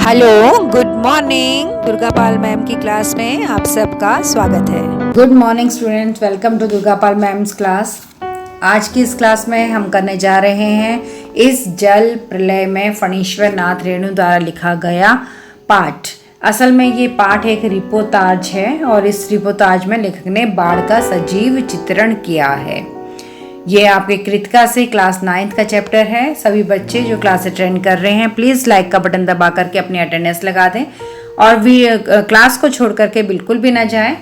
Hello, good morning. Durga Pal ma'am की class में आप सबका स्वागत है। Good morning students, welcome to Durga Pal ma'am's class. आज की इस क्लास में हम करने जा रहे हैं इस जल प्रलय में फणीश्वर नाथ रेणु द्वारा लिखा गया पाठ। असल में ये पाठ एक रिपोर्ताज है और इस रिपोर्ताज में लेखक ने बाढ़ का सजीव चित्रण किया है। ये आपके कृतिका से क्लास 9th का चैप्टर है। सभी बच्चे जो क्लास अटेंड कर रहे हैं प्लीज़ लाइक का बटन दबा करके अपनी अटेंडेंस लगा दें और भी क्लास को छोड़ करके बिल्कुल भी ना जाएं,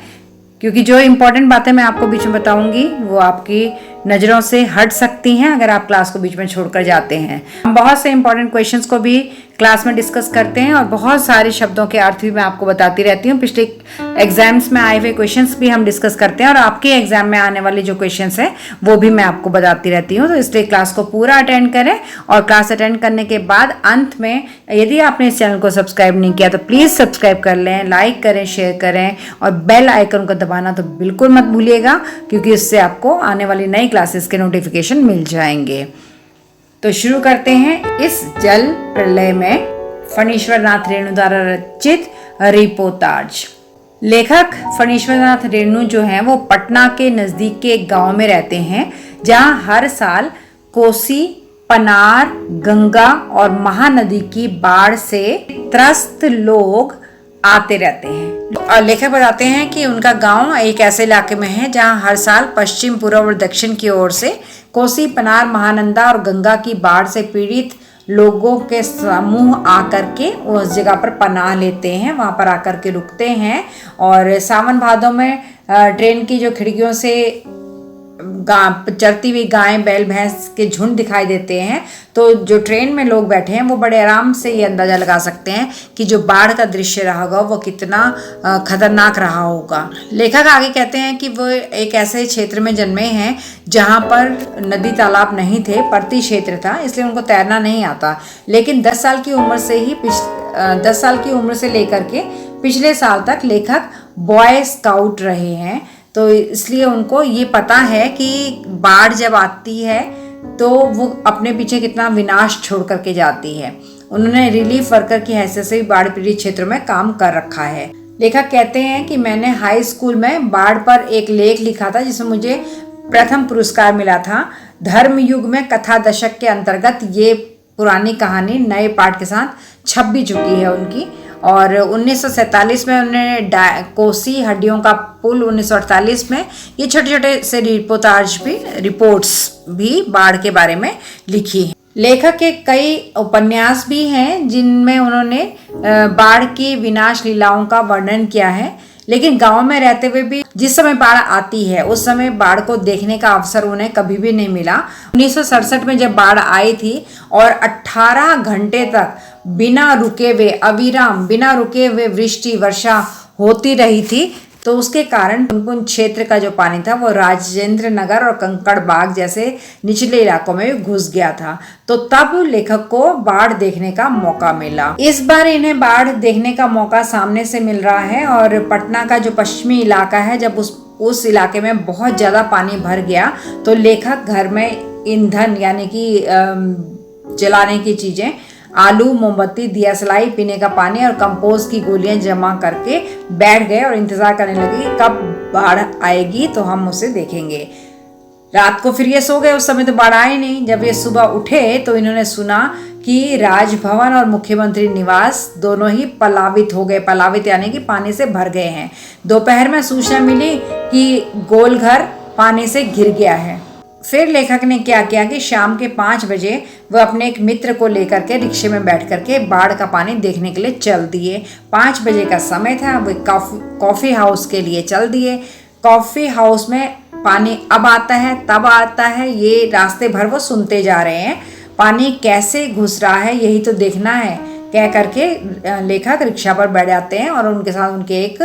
क्योंकि जो इम्पोर्टेंट बातें मैं आपको बीच में बताऊंगी वो आपकी नज़रों से हट सकती हैं अगर आप क्लास को बीच में छोड़कर जाते हैं। हम बहुत से इम्पोर्टेंट क्वेश्चंस को भी क्लास में डिस्कस करते हैं और बहुत सारे शब्दों के अर्थ भी मैं आपको बताती रहती हूँ। पिछले एग्जाम्स में आए हुए क्वेश्चंस भी हम डिस्कस करते हैं और आपके एग्जाम में आने वाले जो क्वेश्चंस हैं वो भी मैं आपको बताती रहती हूँ। तो इसलिए क्लास को पूरा अटेंड करें और क्लास अटेंड करने के बाद अंत में यदि आपने इस चैनल को सब्सक्राइब नहीं किया तो प्लीज़ सब्सक्राइब कर लें, लाइक करें, शेयर करें और बेल आइकन को दबाना तो बिल्कुल मत भूलिएगा, क्योंकि इससे आपको आने वाली नई क्लासेस के नोटिफिकेशन मिल जाएंगे। तो शुरू करते हैं इस जल प्रलय में फणीश्वर नाथ रेणु द्वारा रचित रिपोर्ताज। लेखक फणीश्वर नाथ रेणु जो हैं वो पटना के नज़दीक के एक गांव में रहते हैं, जहां हर साल कोसी, पनार, गंगा और महानदी की बाढ़ से त्रस्त लोग आते रहते हैं। और लेखक बताते हैं कि उनका गांव एक ऐसे इलाके में है जहां हर साल पश्चिम, पूर्व और दक्षिण की ओर से कोसी, पनार, महानंदा और गंगा की बाढ़ से पीड़ित लोगों के समूह आकर के उस जगह पर पनाह लेते हैं, वहां पर आकर के रुकते हैं। और सावन भादों में ट्रेन की जो खिड़कियों से चरती हुई गायें, बैल, भैंस के झुंड दिखाई देते हैं, तो जो ट्रेन में लोग बैठे हैं वो बड़े आराम से ये अंदाजा लगा सकते हैं कि जो बाढ़ का दृश्य रहा होगा वो कितना खतरनाक रहा होगा। लेखक आगे कहते हैं कि वो एक ऐसे क्षेत्र में जन्मे हैं जहां पर नदी तालाब नहीं थे, परती क्षेत्र था, इसलिए उनको तैरना नहीं आता। लेकिन 10 साल की उम्र से लेकर के पिछले साल तक लेखक बॉय स्काउट रहे हैं, तो इसलिए उनको ये पता है कि बाढ़ जब आती है तो वो अपने पीछे कितना विनाश छोड़ करके जाती है। उन्होंने रिलीफ वर्कर की हैसियत से बाढ़ पीड़ित क्षेत्रों में काम कर रखा है। लेखक कहते हैं कि मैंने हाई स्कूल में बाढ़ पर एक लेख लिखा था जिसमें मुझे प्रथम पुरस्कार मिला था। धर्मयुग में कथा दशक के अंतर्गत ये पुरानी कहानी नए पाठ के साथ छप भी चुकी है उनकी। और 1947 में उन्होंने कोसी हड्डियों का पुल, 1948 में ये छोटे छोटे से रिपोर्ट्स भी बाढ़ के बारे में लिखी हैं। लेखक के कई उपन्यास भी हैं जिनमें उन्होंने बाढ़ की विनाश लीलाओं का वर्णन किया है। लेकिन गांव में रहते हुए भी जिस समय बाढ़ आती है उस समय बाढ़ को देखने का अवसर उन्हें कभी भी नहीं मिला। 1967 में जब बाढ़ आई थी और 18 घंटे तक बिना रुके हुए वृष्टि वर्षा होती रही थी, तो उसके कारण पुनपुन क्षेत्र का जो पानी था वो राजेंद्र नगर और कंकड़ बाग जैसे निचले इलाकों में घुस गया था। तो तब लेखक को बाढ़ देखने का मौका मिला। इस बार इन्हें बाढ़ देखने का मौका सामने से मिल रहा है और पटना का जो पश्चिमी इलाका है, जब उस इलाके में बहुत ज़्यादा पानी भर गया तो लेखक घर में ईंधन यानी कि जलाने की चीज़ें, आलू, मोमबत्ती, दिया सलाई, पीने का पानी और कंपोस्ट की गोलियां जमा करके बैठ गए और इंतजार करने लगे कि कब बाढ़ आएगी तो हम उसे देखेंगे। रात को फिर ये सो गए, उस समय तो बाढ़ आई नहीं। जब ये सुबह उठे तो इन्होंने सुना कि राजभवन और मुख्यमंत्री निवास दोनों ही पलावित हो गए। पलावित यानी कि पानी से भर गए हैं। दोपहर में सूचना मिली कि गोलघर पानी से घिर गया है। फिर लेखक ने क्या किया कि शाम के 5 बजे वह अपने एक मित्र को लेकर के रिक्शे में बैठ करके बाढ़ का पानी देखने के लिए चल दिए। 5 बजे का समय था, वे कॉफ़ी हाउस के लिए चल दिए। कॉफ़ी हाउस में पानी अब आता है तब आता है, ये रास्ते भर वो सुनते जा रहे हैं। पानी कैसे घुस रहा है यही तो देखना है, कह करके लेखक रिक्शा पर बैठ जाते हैं और उनके साथ उनके एक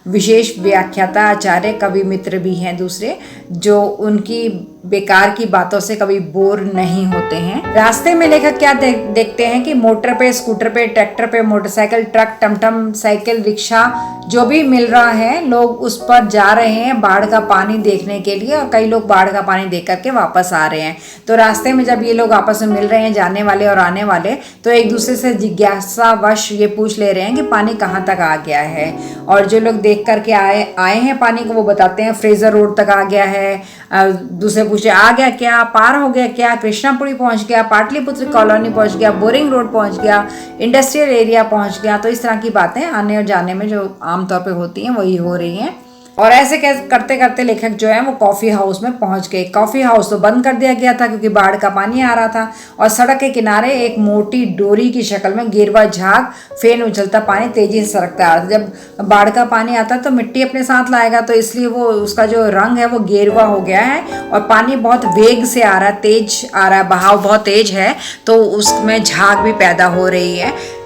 विशेष व्याख्याता, आचार्य, कवि मित्र भी हैं दूसरे, जो उनकी बेकार की बातों से कभी बोर नहीं होते हैं। रास्ते में लेखक क्या देखते हैं कि मोटर पे, स्कूटर पे, ट्रैक्टर पे, मोटरसाइकिल, ट्रक, टमटम, साइकिल, रिक्शा जो भी मिल रहा है, लोग उस पर जा रहे हैं बाढ़ का पानी देखने के लिए, और कई लोग बाढ़ का पानी देख करके वापस आ रहे हैं। तो रास्ते में जब ये लोग आपस में मिल रहे हैं, जाने वाले और आने वाले, तो एक दूसरे से जिज्ञासावश ये पूछ ले रहे हैं कि पानी कहाँ तक आ गया है। और जो लोग देख करके आए हैं पानी को, वो बताते हैं फ्रेजर रोड तक आ गया है। दूसरे पूछे आ गया क्या, पार हो गया क्या, कृष्णापुरी पहुंच गया, पाटलिपुत्र कॉलोनी पहुंच गया, बोरिंग रोड पहुंच गया, इंडस्ट्रियल एरिया पहुंच गया। तो इस तरह की बातें आने और जाने में जो आमतौर पे होती हैं वही हो रही हैं। और ऐसे करते करते लेखक जो है वो कॉफ़ी हाउस में पहुंच गए। कॉफ़ी हाउस तो बंद कर दिया गया था क्योंकि बाढ़ का पानी आ रहा था, और सड़क के किनारे एक मोटी डोरी की शक्ल में गेरुआ झाग फेन उछलता पानी तेजी से सरकता आ रहा था। जब बाढ़ का पानी आता है तो मिट्टी अपने साथ लाएगा, तो इसलिए वो उसका जो रंग है वो गेरुआ हो गया है, और पानी बहुत वेग से आ रहा है, तेज आ रहा है, बहाव बहुत तेज है, तो उसमें झाग भी पैदा हो रही है।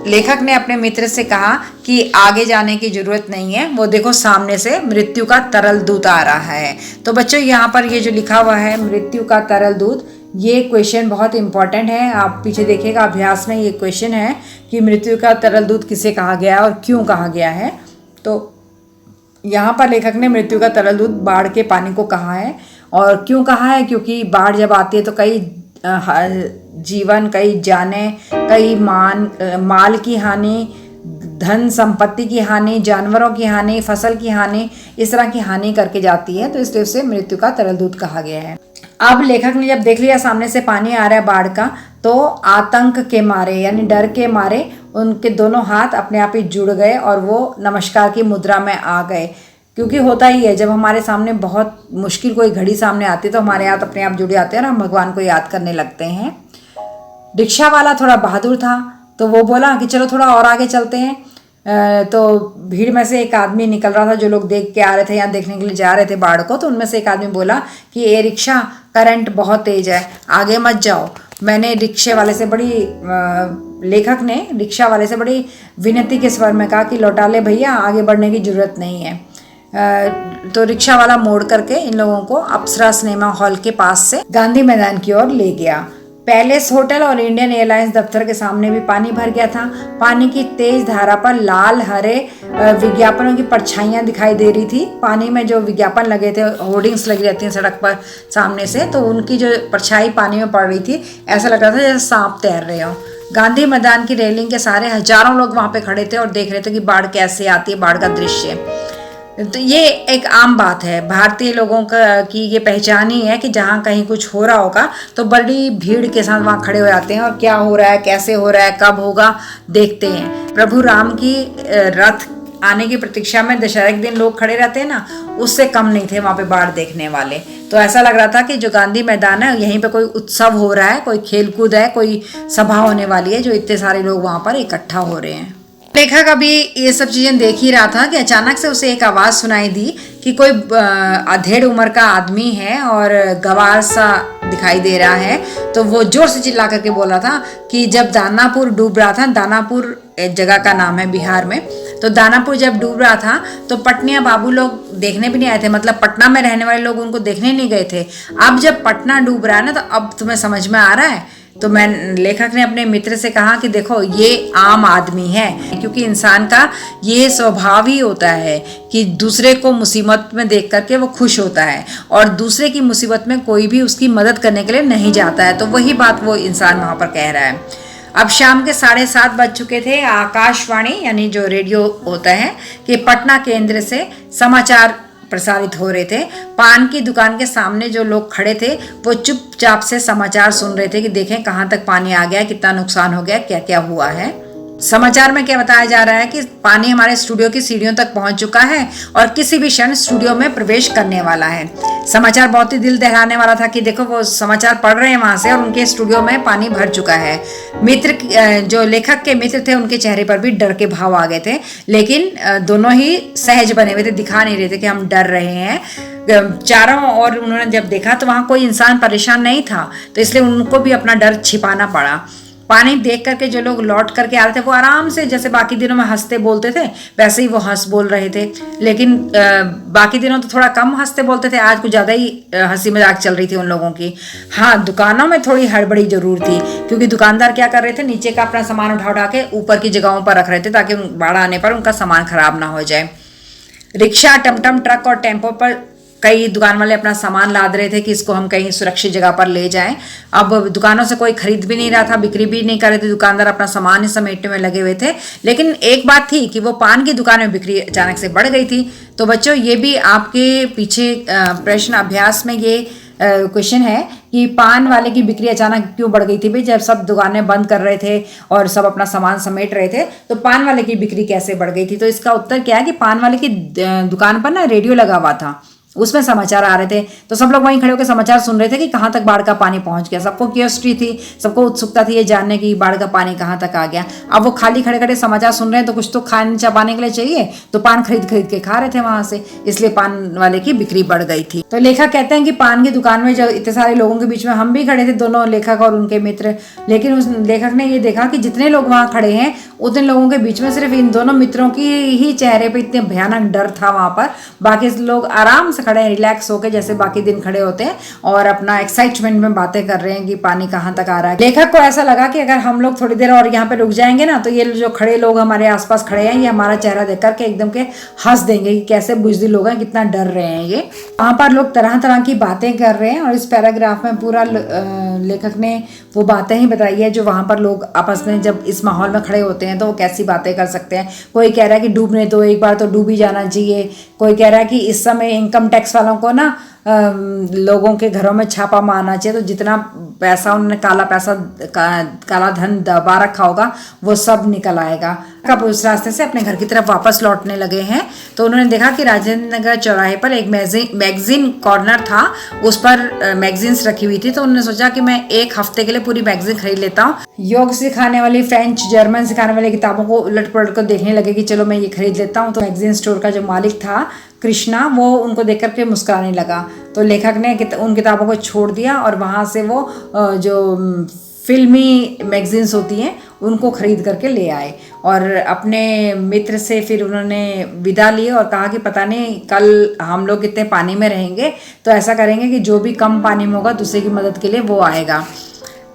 लेखक ने अपने मित्र से कहा कि आगे जाने की जरूरत नहीं है, वो देखो सामने से मृत्यु का तरल दूत आ रहा है। तो बच्चों यहाँ पर ये जो लिखा हुआ है मृत्यु का तरल दूत, ये क्वेश्चन बहुत इंपॉर्टेंट है। आप पीछे देखिएगा अभ्यास में ये क्वेश्चन है कि मृत्यु का तरल दूत किसे कहा गया है और क्यों कहा गया है। तो यहाँ पर लेखक ने मृत्यु का तरल दूत बाढ़ के पानी को कहा है। और क्यों कहा है? क्योंकि बाढ़ जब आती है तो कई जीवन, कई जाने, कई माल की हानि, धन संपत्ति की हानि, जानवरों की हानि, फसल की हानि, इस तरह की हानि करके जाती है। तो इसलिए उसे मृत्यु का तरल दूत कहा गया है। अब लेखक ने जब देख लिया सामने से पानी आ रहा है बाढ़ का, तो आतंक के मारे यानी डर के मारे उनके दोनों हाथ अपने आप ही जुड़ गए और वो नमस्कार की मुद्रा में आ गए। क्योंकि होता ही है, जब हमारे सामने बहुत मुश्किल कोई घड़ी सामने आती है तो हमारे हाथ अपने आप जुड़ जाते हैं और हम भगवान को याद करने लगते हैं। रिक्शा वाला थोड़ा बहादुर था, तो वो बोला कि चलो थोड़ा और आगे चलते हैं। तो भीड़ में से एक आदमी निकल रहा था, जो लोग देख के आ रहे थे या देखने के लिए जा रहे थे बाढ़ को, तो उनमें से एक आदमी बोला कि ये रिक्शा, करंट बहुत तेज है, आगे मत जाओ। मैंने रिक्शे वाले से लेखक ने रिक्शा वाले से बड़ी विनती के स्वर में कहा कि लौटा ले भैया, आगे बढ़ने की जरूरत नहीं है। तो रिक्शा वाला मोड़ करके इन लोगों को अप्सरा सिनेमा हॉल के पास से गांधी मैदान की ओर ले गया। पैलेस होटल और इंडियन एयरलाइंस दफ्तर के सामने भी पानी भर गया था। पानी की तेज धारा पर लाल हरे विज्ञापनों की परछाइयां दिखाई दे रही थी। पानी में जो विज्ञापन लगे थे, होर्डिंग्स लगी रहती हैं सड़क पर सामने से, तो उनकी जो परछाई पानी में पड़ रही थी, ऐसा लग रहा था जैसे सांप तैर रहे हो। गांधी मैदान की रेलिंग के सारे हजारों लोग वहां पे खड़े थे और देख रहे थे कि बाढ़ कैसे आती है, बाढ़ का दृश्य। तो ये एक आम बात है, भारतीय लोगों की ये पहचान ही है कि जहाँ कहीं कुछ हो रहा होगा तो बड़ी भीड़ के साथ वहाँ खड़े हो जाते हैं और क्या हो रहा है, कैसे हो रहा है, कब होगा देखते हैं। प्रभु राम की रथ आने की प्रतीक्षा में दशहरा के दिन लोग खड़े रहते हैं ना, उससे कम नहीं थे वहाँ पे बाढ़ देखने वाले। तो ऐसा लग रहा था कि जो गांधी मैदान है यहीं पे कोई उत्सव हो रहा है, कोई खेलकूद है, कोई सभा होने वाली है, जो इतने सारे लोग वहाँ पर इकट्ठा हो रहे हैं। लेखक अभी ये सब चीजें देख ही रहा था कि अचानक से उसे एक आवाज सुनाई दी कि कोई अधेड़ उम्र का आदमी है और गवार सा दिखाई दे रहा है। तो वो जोर से चिल्ला करके बोला था कि जब दानापुर डूब रहा था, दानापुर एक जगह का नाम है बिहार में, तो दानापुर जब डूब रहा था तो पटनिया बाबू लोग देखने भी नहीं आए थे, मतलब पटना में रहने वाले लोग उनको देखने नहीं गए थे। अब जब पटना डूब रहा है ना, तो अब तुम्हें समझ में आ रहा है। तो लेखक ने अपने मित्र से कहा कि देखो ये आम आदमी है, क्योंकि इंसान का ये स्वभाव ही होता है कि दूसरे को मुसीबत में देख करके वो खुश होता है और दूसरे की मुसीबत में कोई भी उसकी मदद करने के लिए नहीं जाता है। तो वही बात वो इंसान वहाँ पर कह रहा है। अब शाम के 7:30 बज चुके थे। आकाशवाणी यानी जो रेडियो होता है कि पटना केंद्र से समाचार प्रसारित हो रहे थे। पान की दुकान के सामने जो लोग खड़े थे वो चुपचाप से समाचार सुन रहे थे कि देखें कहाँ तक पानी आ गया, कितना नुकसान हो गया, क्या क्या हुआ है। समाचार में क्या बताया जा रहा है कि पानी हमारे स्टूडियो की सीढ़ियों तक पहुंच चुका है और किसी भी क्षण स्टूडियो में प्रवेश करने वाला है। समाचार बहुत ही दिल दहलाने वाला था कि देखो वो समाचार पढ़ रहे हैं वहां से और उनके स्टूडियो में पानी भर चुका है। मित्र, जो लेखक के मित्र थे, उनके चेहरे पर भी डर के भाव आ गए थे, लेकिन दोनों ही सहज बने हुए थे, दिखा नहीं रहे थे कि हम डर रहे हैं। चारों ओर उन्होंने जब देखा तो वहां कोई इंसान परेशान नहीं था, तो इसलिए उनको भी अपना डर छिपाना पड़ा। पानी देख करके जो लोग लौट करके आ रहे थे वो आराम से जैसे बाकी दिनों में हंसते बोलते थे वैसे ही वो हंस बोल रहे थे। लेकिन बाकी दिनों तो थोड़ा कम हंसते बोलते थे, आज कुछ ज़्यादा ही हंसी मजाक चल रही थी उन लोगों की। हाँ, दुकानों में थोड़ी हड़बड़ी जरूर थी, क्योंकि दुकानदार क्या कर रहे थे, नीचे का अपना सामान उठा उठा के ऊपर की जगहों पर रख रहे थे ताकि बाढ़ आने पर उनका सामान खराब ना हो जाए। रिक्शा, टमटम, ट्रक और टेम्पो पर कई दुकान वाले अपना सामान लाद रहे थे कि इसको हम कहीं सुरक्षित जगह पर ले जाएं। अब दुकानों से कोई खरीद भी नहीं रहा था, बिक्री भी नहीं कर रहे थे, दुकानदार अपना सामान ही समेटने में लगे हुए थे। लेकिन एक बात थी कि वो पान की दुकान में बिक्री अचानक से बढ़ गई थी। तो बच्चों, ये भी आपके पीछे प्रश्न अभ्यास में ये क्वेश्चन है कि पान वाले की बिक्री अचानक क्यों बढ़ गई थी भाई, जब सब दुकानें बंद कर रहे थे और सब अपना सामान समेट रहे थे तो पान वाले की बिक्री कैसे बढ़ गई थी। तो इसका उत्तर क्या है कि पान वाले की दुकान पर ना रेडियो लगा हुआ था, उसमें समाचार आ रहे थे, तो सब लोग वहीं खड़े होकर समाचार सुन रहे थे कि कहाँ तक बाढ़ का पानी पहुंच गया। सबको क्यूरियोसिटी थी, सबको उत्सुकता थी ये जानने की बाढ़ का पानी कहाँ तक आ गया। अब वो खाली खड़े खड़े समाचार सुन रहे हैं तो कुछ तो खाने चबाने के लिए चाहिए, तो पान खरीद खरीद के खा रहे थे वहां से, इसलिए पान वाले की बिक्री बढ़ गई थी। तो लेखक कहते हैं कि पान की दुकान में जो इतने सारे लोगों के बीच में हम भी खड़े थे, दोनों लेखक और उनके मित्र, लेकिन उस लेखक ने ये देखा कि जितने लोग वहां खड़े हैं उतने लोगों के बीच में सिर्फ इन दोनों मित्रों की ही चेहरे पे इतने भयानक डर था वहां पर। बाकी लोग आराम से खड़े हैं, रिलैक्स होकर जैसे बाकी दिन खड़े होते हैं और अपना एक्साइटमेंट में बातें कर रहे हैं कि पानी कहाँ तक आ रहा है। लेखक को ऐसा लगा कि अगर हम लोग थोड़ी देर और यहाँ पे रुक जाएंगे ना तो ये जो खड़े लोग हमारे आसपास खड़े हैं ये हमारा चेहरा देख करके एकदम के हंस देंगे कि कैसे बुजदिल लोग हैं, कितना डर रहे हैं ये। वहां पर लोग तरह तरह की बातें कर रहे हैं और इस पैराग्राफ में पूरा लेखक ने वो बातें ही बताई है जो वहां पर लोग आपस में जब इस माहौल में खड़े होते हैं तो वो कैसी बातें कर सकते हैं। कोई कह रहा है कि डूबने दो, एक बार तो डूब ही जाना चाहिए। कोई कह रहा है कि इस समय इनकम टैक्स वालों को ना लोगों के घरों में छापा मारना चाहिए, तो जितना पैसा उन्होंने काला धन दबा रखा होगा वो सब निकल आएगा। कब उस रास्ते से अपने घर की तरफ वापस लौटने लगे हैं तो उन्होंने देखा कि राजेंद्र नगर चौराहे पर एक मैगजीन कॉर्नर था, उस पर मैगजीन्स रखी हुई थी। तो उन्होंने सोचा कि मैं एक हफ्ते के लिए पूरी मैगजीन खरीद लेता हूँ। योग सिखाने वाली, फ्रेंच, जर्मन सिखाने वाली किताबों को उलट पलट कर देखने लगे कि चलो मैं ये खरीद लेता हूँ। तो मैगजीन स्टोर का जो मालिक था कृष्णा, वो उनको देख करके मुस्कुराने लगा। तो लेखक ने उन किताबों को छोड़ दिया और वहाँ से वो जो फिल्मी मैगजीन्स होती हैं उनको खरीद करके ले आए और अपने मित्र से फिर उन्होंने विदा ली और कहा कि पता नहीं कल हम लोग कितने पानी में रहेंगे, तो ऐसा करेंगे कि जो भी कम पानी में होगा दूसरे की मदद के लिए वो आएगा।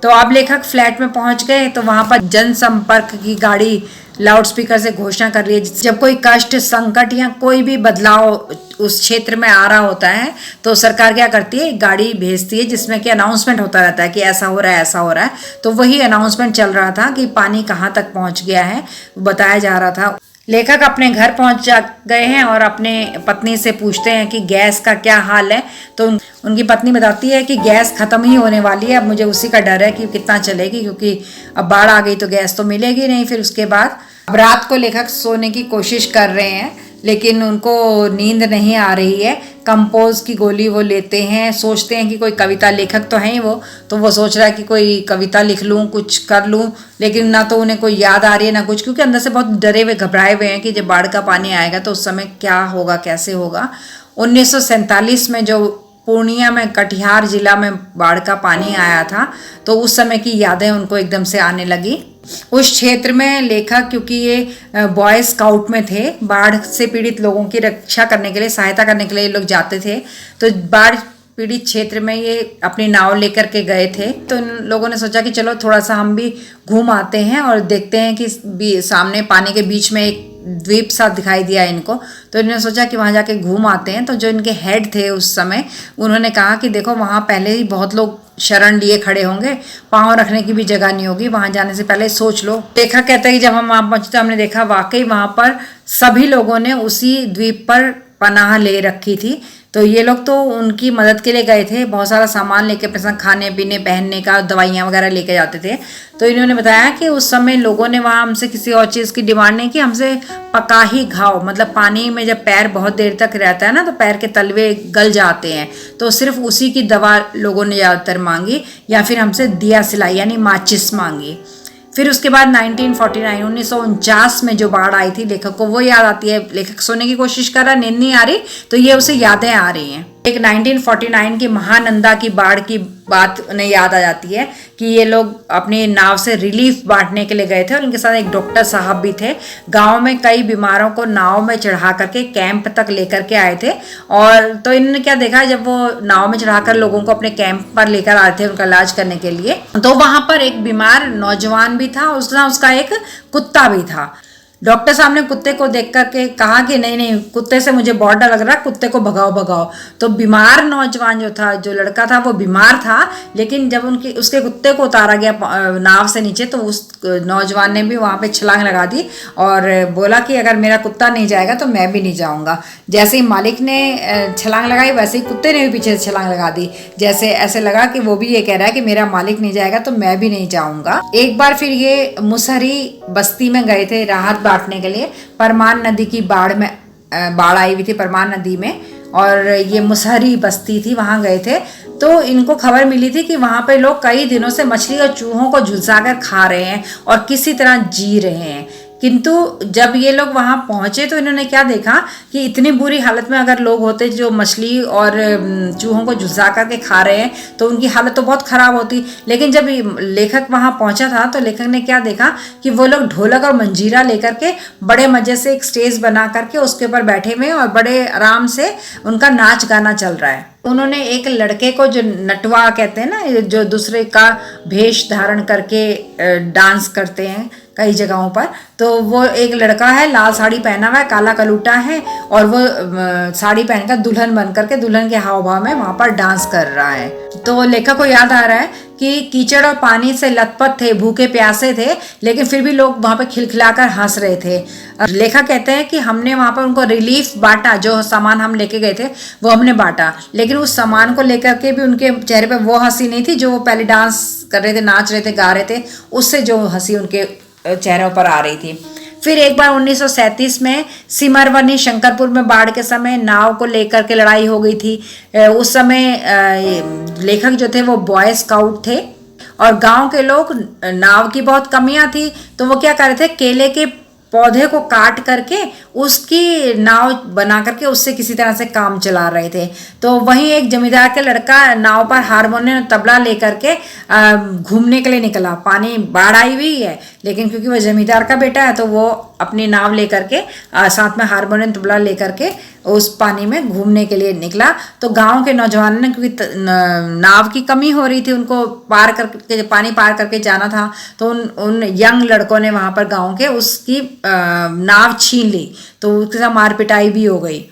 तो अब लेखक फ्लैट में पहुंच गए तो वहां पर जनसंपर्क की गाड़ी लाउडस्पीकर से घोषणा कर रही है। जब कोई कष्ट, संकट या कोई भी बदलाव उस क्षेत्र में आ रहा होता है तो सरकार क्या करती है, गाड़ी भेजती है जिसमें कि अनाउंसमेंट होता रहता है कि ऐसा हो रहा है, ऐसा हो रहा है। तो वही अनाउंसमेंट चल रहा था कि पानी कहाँ तक पहुँच गया है, बताया जा रहा था। लेखक अपने घर पहुंच गए हैं और अपने पत्नी से पूछते हैं कि गैस का क्या हाल है। तो उनकी पत्नी बताती है कि गैस खत्म ही होने वाली है, अब मुझे उसी का डर है कि कितना चलेगी, क्योंकि अब बाढ़ आ गई तो गैस तो मिलेगी नहीं। फिर उसके बाद अब रात को लेखक सोने की कोशिश कर रहे हैं लेकिन उनको नींद नहीं आ रही है। कंपोज की गोली वो लेते हैं, सोचते हैं कि कोई कविता, लेखक तो है ही वो, तो वो सोच रहा है कि कोई कविता लिख लूँ, कुछ कर लूँ, लेकिन ना तो उन्हें कोई याद आ रही है ना कुछ, क्योंकि अंदर से बहुत डरे हुए, घबराए हुए हैं कि जब बाढ़ का पानी आएगा तो उस समय क्या होगा, कैसे होगा। 1947 में जो पूर्णिया में, कटिहार जिला में बाढ़ का पानी आया था तो उस समय की यादें उनको एकदम से आने लगी। उस क्षेत्र में लेखक, क्योंकि ये बॉय स्काउट में थे, बाढ़ से पीड़ित लोगों की रक्षा करने के लिए, सहायता करने के लिए लोग जाते थे, तो बाढ़ पीड़ित क्षेत्र में ये अपनी नाव लेकर के गए थे। तो इन लोगों ने सोचा कि चलो थोड़ा सा हम भी घूम आते हैं और देखते हैं कि सामने पानी के बीच में एक द्वीप सा दिखाई दिया इनको, तो इन्होंने सोचा कि वहाँ जाके घूम आते हैं। तो जो इनके हेड थे उस समय, उन्होंने कहा कि देखो वहाँ पहले ही बहुत लोग शरण लिए खड़े होंगे, पाँव रखने की भी जगह नहीं होगी, वहाँ जाने से पहले सोच लो। लेखक कहता है कि जब हम वहाँ पहुँचे तो हमने देखा वाकई वहाँ पर सभी लोगों ने उसी द्वीप पर पनाह ले रखी थी। तो ये लोग तो उनकी मदद के लिए गए थे, बहुत सारा सामान लेके, पैसा, खाने पीने, पहनने का, दवाइयाँ वगैरह लेके जाते थे। तो इन्होंने बताया कि उस समय लोगों ने वहाँ हमसे किसी और चीज़ की डिमांड नहीं की, हमसे पका ही घाव, मतलब पानी में जब पैर बहुत देर तक रहता है ना तो पैर के तलवे गल जाते हैं, तो सिर्फ उसी की दवा लोगों ने ज़्यादातर मांगी, या फिर हमसे दिया सिलाई यानी माचिस मांगी। फिर उसके बाद 1949 में जो बाढ़ आई थी, लेखक को वो याद आती है। लेखक सोने की कोशिश कर रहा, नींद नहीं आ रही, तो ये उसे यादें आ रही हैं। एक 1949 की महानंदा की बाढ़ की बात उन्हें याद आ जाती है कि ये लोग अपनी नाव से रिलीफ बांटने के लिए गए थे और उनके साथ एक डॉक्टर साहब भी थे। गांव में कई बीमारों को नाव में चढ़ा करके कैंप तक लेकर के आए थे। और तो इन्होंने क्या देखा, जब वो नाव में चढ़ाकर लोगों को अपने कैंप पर लेकर आए थे उनका इलाज करने के लिए, तो वहां पर एक बीमार नौजवान भी था, उसका एक कुत्ता भी था। डॉक्टर साहब ने कुत्ते को देख करके कहा कि नहीं नहीं, कुत्ते से मुझे बहुत डर लग रहा है, कुत्ते को भगाओ भगाओ। तो बीमार नौजवान जो लड़का था वो बीमार था, लेकिन जब उसके कुत्ते को उतारा गया नाव से नीचे, तो उस नौजवान ने भी वहां पे छलांग लगा दी और बोला कि अगर मेरा कुत्ता नहीं जाएगा तो मैं भी नहीं जाऊंगा। जैसे ही मालिक ने छलांग लगाई वैसे ही कुत्ते ने भी पीछे से छलांग लगा दी। जैसे ऐसे लगा कि वो भी ये कह रहा है कि मेरा मालिक नहीं जाएगा तो मैं भी नहीं जाऊंगा। एक बार फिर ये मुसहरी बस्ती में गए थे राहत बांटने के लिए। परमान नदी की बाढ़ आई हुई थी परमान नदी में, और ये मुसहरी बस्ती थी, वहां गए थे। तो इनको खबर मिली थी कि वहां पे लोग कई दिनों से मछली और चूहों को झुलसाकर खा रहे हैं और किसी तरह जी रहे हैं। किंतु जब ये लोग वहां पहुंचे तो इन्होंने क्या देखा कि इतनी बुरी हालत में अगर लोग होते जो मछली और चूहों को झुलसा करके खा रहे हैं तो उनकी हालत तो बहुत खराब होती। लेकिन जब लेखक वहां पहुंचा था तो लेखक ने क्या देखा कि वो लोग ढोलक और मंजीरा लेकर के बड़े मजे से एक स्टेज बना करके उसके ऊपर बैठे हुए और बड़े आराम से उनका नाच गाना चल रहा है। उन्होंने एक लड़के को, जो नटवा कहते हैं ना, जो दूसरे का भेष धारण करके डांस करते हैं कई जगहों पर, तो वो एक लड़का है, लाल साड़ी पहना हुआ है, काला कलूटा है, और वो साड़ी पहनकर दुल्हन बन करके दुल्हन के हाव भाव में वहां पर डांस कर रहा है। तो लेखक को याद आ रहा है कि कीचड़ और पानी से लथपथ थे, भूखे प्यासे थे, लेकिन फिर भी लोग वहां पर खिलखिलाकर हंस रहे थे। लेखक कहते हैं कि हमने वहां पर उनको रिलीफ बांटा, जो सामान हम लेके गए थे वो हमने बांटा, लेकिन उस सामान को लेकर के भी उनके चेहरे पे वो हंसी नहीं थी जो वो पहले डांस कर रहे थे, नाच रहे थे, गा रहे थे, उससे जो हंसी उनके चेहरों पर आ रही थी। फिर एक बार 1937 में सिमरवनी शंकरपुर में बाढ़ के समय नाव को लेकर के लड़ाई हो गई थी। उस समय लेखक जो थे वो बॉय स्काउट थे और गांव के लोग, नाव की बहुत कमियां थी, तो वो क्या कर रहे थे, केले के पौधे को काट करके उसकी नाव बना करके उससे किसी तरह से काम चला रहे थे। तो वहीं एक जमींदार के लड़का नाव पर हारमोनियम तबला लेकर के घूमने के लिए निकला। पानी बाढ़ आई हुई है, लेकिन क्योंकि वह जमींदार का बेटा है तो वो अपनी नाव लेकर के साथ में हारमोनियम तबला लेकर के उस पानी में घूमने के लिए निकला। तो गांव के नौजवानों ने, क्योंकि नाव की कमी हो रही थी, उनको पार करके पानी पार करके जाना था, तो उन यंग लड़कों ने वहां पर गांव के उसकी नाव छीन ली, तो उसके साथ मार पिटाई भी हो गई।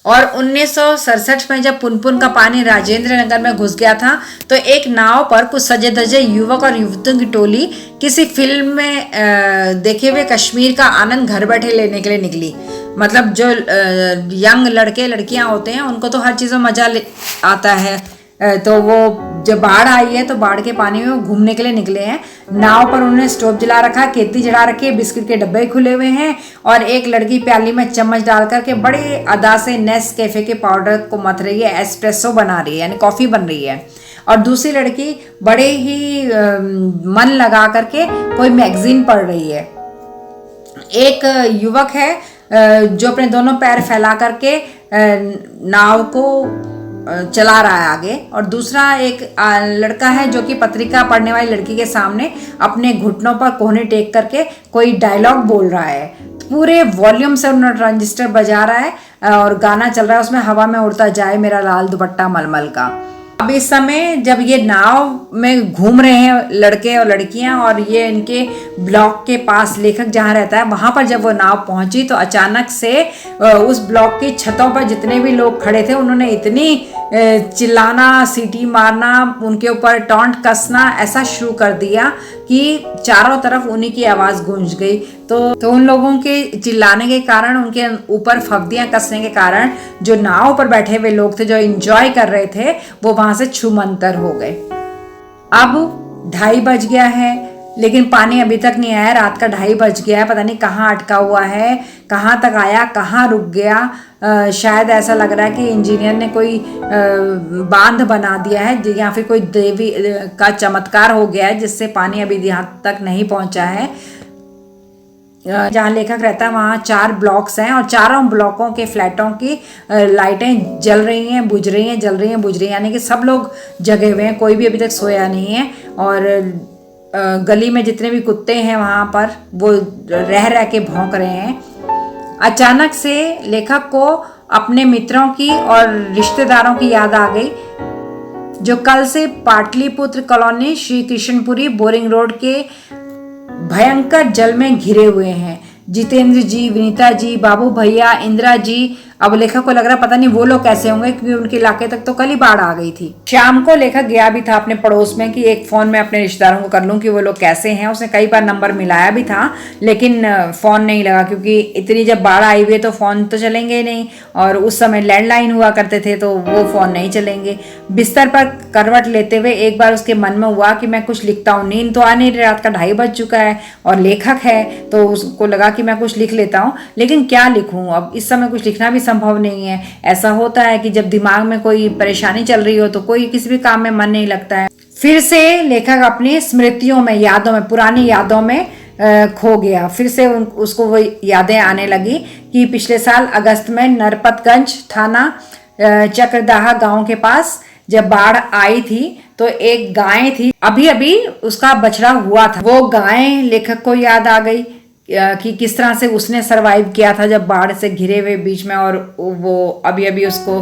और 1967 में जब पुनपुन का पानी राजेंद्र नगर में घुस गया था तो एक नाव पर कुछ सजे धजे युवक और युवतियों की टोली किसी फिल्म में देखे हुए कश्मीर का आनंद घर बैठे लेने के लिए निकली। मतलब जो यंग लड़के लड़कियां होते हैं उनको तो हर चीज़ में मजा आता है, तो वो जब बाढ़ आई है तो बाढ़ के पानी में वो घूमने के लिए निकले हैं। नाव पर उन्होंने स्टोव जला रखा, केतली जला रखी है, बिस्किट के डब्बे खुले हुए हैं और एक लड़की प्याली में चम्मच डाल करके बड़े अदा से नेस्कैफे के पाउडर को मथ रही है, एस्प्रेसो बना रही है, यानी कॉफ़ी बन रही है। और दूसरी लड़की बड़े ही मन लगा करके कोई मैगजीन पढ़ रही है। एक युवक है जो अपने दोनों पैर फैला करके नाव को चला रहा है आगे, और दूसरा एक लड़का है जो कि पत्रिका पढ़ने वाली लड़की के सामने अपने घुटनों पर कोहनी टेक करके कोई डायलॉग बोल रहा है। पूरे वॉल्यूम से उन्होंने ट्रांजिस्टर बजा रहा है और गाना चल रहा है, उसमें हवा में उड़ता जाए मेरा लाल दुपट्टा मलमल का। अब इस समय जब ये नाव में घूम रहे हैं लड़के और लड़कियां, और ये इनके ब्लॉक के पास लेखक जहाँ रहता है वहां पर जब वो नाव पहुंची तो अचानक से उस ब्लॉक की छतों पर जितने भी लोग खड़े थे उन्होंने इतनी चिल्लाना, सीटी मारना, उनके ऊपर टॉन्ट कसना ऐसा शुरू कर दिया कि चारों तरफ उन्हीं की आवाज़ गूंज गई। तो उन लोगों के चिल्लाने के कारण, उनके ऊपर फब्दियां कसने के कारण जो नाव पर बैठे हुए लोग थे जो एंजॉय कर रहे थे वो वहां से छूमंतर हो गए। अब 2:30 बज गया है लेकिन पानी अभी तक नहीं आया। रात का 2:30 बज गया है, पता नहीं कहाँ अटका हुआ है, कहाँ तक आया, कहाँ रुक गया। शायद ऐसा लग रहा है कि इंजीनियर ने कोई बांध बना दिया है या फिर कोई देवी का चमत्कार हो गया है जिससे पानी अभी यहाँ तक नहीं पहुँचा है। जहाँ लेखक रहता है वहाँ 4 ब्लॉक्स हैं और चारों ब्लॉकों के फ्लैटों की लाइटें जल रही हैं, बुझ रही हैं, जल रही हैं, बुझ रही हैं, यानी कि सब लोग जगे हुए हैं, कोई भी अभी तक सोया नहीं है। और गली में जितने भी कुत्ते हैं वहाँ पर वो रह रह के भौंक रहे हैं। अचानक से लेखक को अपने मित्रों की और रिश्तेदारों की याद आ गई जो कल से Pataliputra colony Shri Krishnapuri boring road के भयंकर जल में घिरे हुए हैं। जितेंद्र जी, विनीता जी, बाबू भैया, इंदिरा जी। अब लेखक को लग रहा पता नहीं वो लोग कैसे होंगे क्योंकि उनके इलाके तक तो कल ही बाढ़ आ गई थी। शाम को लेखक गया भी था अपने पड़ोस में कि एक फोन में अपने रिश्तेदारों को कर लूं कि वो लोग कैसे हैं। उसने कई बार नंबर मिलाया भी था लेकिन फोन नहीं लगा क्योंकि इतनी जब बाढ़ आई हुई है तो फोन तो चलेंगे ही नहीं और उस समय लैंडलाइन हुआ करते थे तो वो फोन नहीं चलेंगे। बिस्तर पर करवट लेते हुए एक बार उसके मन में हुआ कि मैं कुछ लिखता हूँ। नींद तो आ नहीं रही, रात का 2:30 बज चुका है और लेखक है तो उसको लगा कि मैं कुछ लिख लेता हूँ, लेकिन क्या लिखूं। अब इस समय कुछ लिखना भी संभव नहीं है। ऐसा होता है कि जब दिमाग में कोई परेशानी चल रही हो तो कोई किसी भी काम में मन नहीं लगता है। फिर से लेखक अपनी स्मृतियों में, यादों में, पुरानी यादों में खो गया। फिर से उसको वो यादें आने लगी कि पिछले साल अगस्त में नरपतगंज थाना चक्रदाहा गांव के पास जब बाढ़ आई थी तो एक गाय थी, अभी अभी उसका बछड़ा हुआ था। वो गाय लेखक को याद आ गई कि किस तरह से उसने सरवाइव किया था जब बाढ़ से घिरे हुए बीच में और वो अभी अभी उसको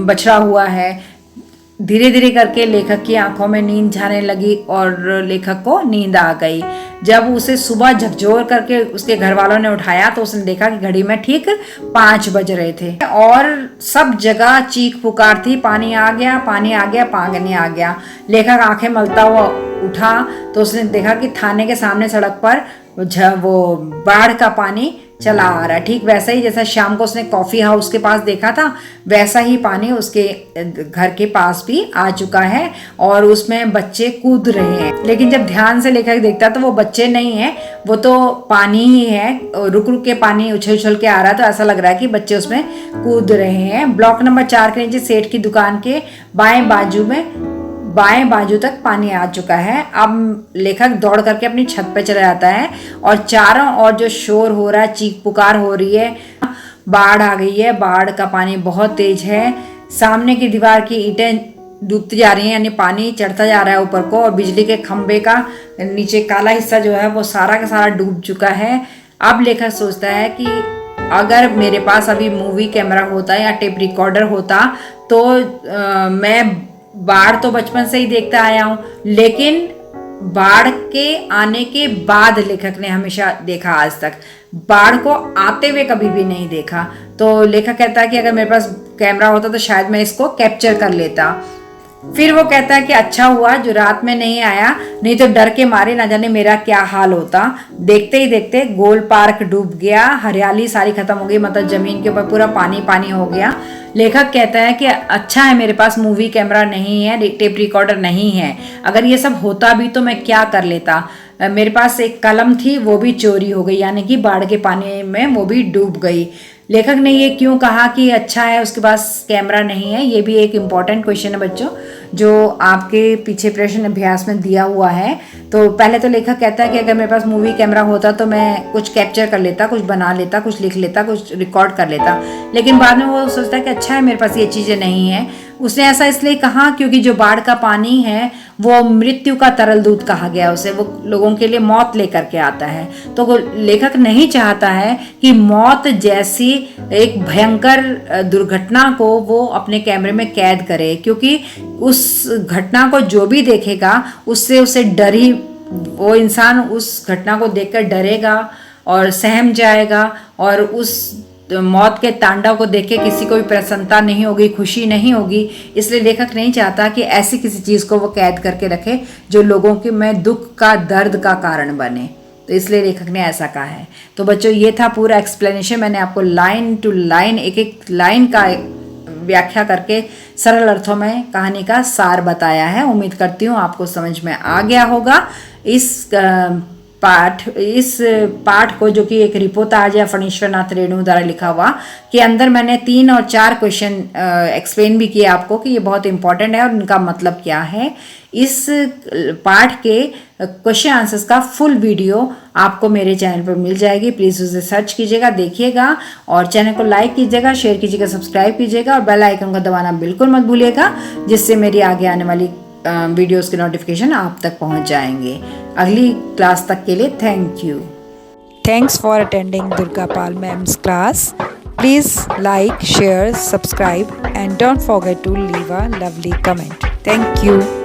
बछड़ा हुआ है। धीरे धीरे करके लेखक की आंखों में नींद जाने लगी और लेखक को नींद आ गई। जब उसे सुबह झकझोर करके उसके घर वालों ने उठाया तो उसने देखा कि घड़ी में ठीक 5 बज रहे थे और सब जगह चीख पुकार थी, पानी आ गया, पानी आ गया, पानी आ गया। लेखक आंखें मलता हुआ उठा तो उसने देखा कि थाने के सामने सड़क पर वो बाढ़ का पानी चला आ रहा है। ठीक वैसा ही जैसा शाम को उसने कॉफी हाउस के पास देखा था वैसा ही पानी उसके घर के पास भी आ चुका है और उसमें बच्चे कूद रहे हैं। लेकिन जब ध्यान से लेकर देखता तो वो बच्चे नहीं है, वो तो पानी ही है। रुक रुक के पानी उछल उछल के आ रहा है तो ऐसा लग रहा है कि बच्चे उसमें कूद रहे हैं। ब्लॉक नंबर 4 के नीचे सेठ की दुकान के बाएं बाजू तक पानी आ चुका है। अब लेखक दौड़ करके अपनी छत पे चला जाता है और चारों ओर जो शोर हो रहा है, चीख पुकार हो रही है, बाढ़ आ गई है, बाढ़ का पानी बहुत तेज है। सामने की दीवार की ईंटें डूबती जा रही हैं, यानी पानी चढ़ता जा रहा है ऊपर को और बिजली के खंबे का नीचे काला हिस्सा जो है वो सारा का सारा डूब चुका है। अब लेखक सोचता है कि अगर मेरे पास अभी मूवी कैमरा होता या टेप रिकॉर्डर होता तो मैं बाढ़ तो बचपन से ही देखता आया हूँ, लेकिन बाढ़ के आने के बाद लेखक ने हमेशा देखा, आज तक बाढ़ को आते हुए कभी भी नहीं देखा। तो लेखक कहता है कि अगर मेरे पास कैमरा होता तो शायद मैं इसको कैप्चर कर लेता। फिर वो कहता है कि अच्छा हुआ जो रात में नहीं आया, नहीं तो डर के मारे ना जाने मेरा क्या हाल होता। देखते ही देखते गोल पार्क डूब गया, हरियाली सारी खत्म हो गई, मतलब जमीन के ऊपर पूरा पानी पानी हो गया। लेखक कहता है कि अच्छा है मेरे पास मूवी कैमरा नहीं है, टेप रिकॉर्डर नहीं है, अगर ये सब होता भी तो मैं क्या कर लेता। मेरे पास एक कलम थी वो भी चोरी हो गई, यानी कि बाढ़ के पानी में वो भी डूब गई। लेखक ने ये क्यों कहा कि अच्छा है उसके पास कैमरा नहीं है, ये भी एक इम्पॉर्टेंट क्वेश्चन है बच्चों जो आपके पीछे प्रश्न अभ्यास में दिया हुआ है। तो पहले तो लेखक कहता है कि अगर मेरे पास मूवी कैमरा होता तो मैं कुछ कैप्चर कर लेता, कुछ बना लेता, कुछ लिख लेता, कुछ रिकॉर्ड कर लेता, लेकिन बाद में वो सोचता है कि अच्छा है मेरे पास ये चीज़ें नहीं है। उसने ऐसा इसलिए कहा क्योंकि जो बाढ़ का पानी है वो मृत्यु का तरल दूत कहा गया उसे, वो लोगों के लिए मौत लेकर के आता है। तो वो लेखक नहीं चाहता है कि मौत जैसी एक भयंकर दुर्घटना को वो अपने कैमरे में कैद करे, क्योंकि उस घटना को जो भी देखेगा उससे उसे डर ही, वो इंसान उस घटना को देखकर डरेगा और सहम जाएगा और उस मौत के तांडव को देख के किसी को भी प्रसन्नता नहीं होगी, खुशी नहीं होगी। इसलिए लेखक नहीं चाहता कि ऐसी किसी चीज़ को वो कैद करके रखे जो लोगों के में दुख का, दर्द का कारण बने। तो इसलिए लेखक ने ऐसा कहा है। तो बच्चों ये था पूरा एक्सप्लेनेशन, मैंने आपको लाइन टू लाइन, एक एक लाइन का व्याख्या करके सरल अर्थों में कहानी का सार बताया है। उम्मीद करती हूँ आपको समझ में आ गया होगा। इस पाठ को, जो कि एक रिपोर्टाज या फणीश्वरनाथ रेणु द्वारा लिखा हुआ, के अंदर मैंने 3 और 4 क्वेश्चन एक्सप्लेन भी किए आपको कि ये बहुत इंपॉर्टेंट है और इनका मतलब क्या है। इस पाठ के क्वेश्चन आंसर्स का फुल वीडियो आपको मेरे चैनल पर मिल जाएगी। प्लीज़ उसे सर्च कीजिएगा, देखिएगा और चैनल को लाइक कीजिएगा, शेयर कीजिएगा, सब्सक्राइब कीजिएगा और बेल आइकन को दबाना बिल्कुल मत भूलिएगा, जिससे मेरी आगे आने वाली वीडियोस के नोटिफिकेशन आप तक पहुंच जाएंगे। अगली क्लास तक के लिए thank you. Thanks for attending Durga Pal Ma'am's class. Please like, share, subscribe and don't forget to leave a lovely comment. Thank you.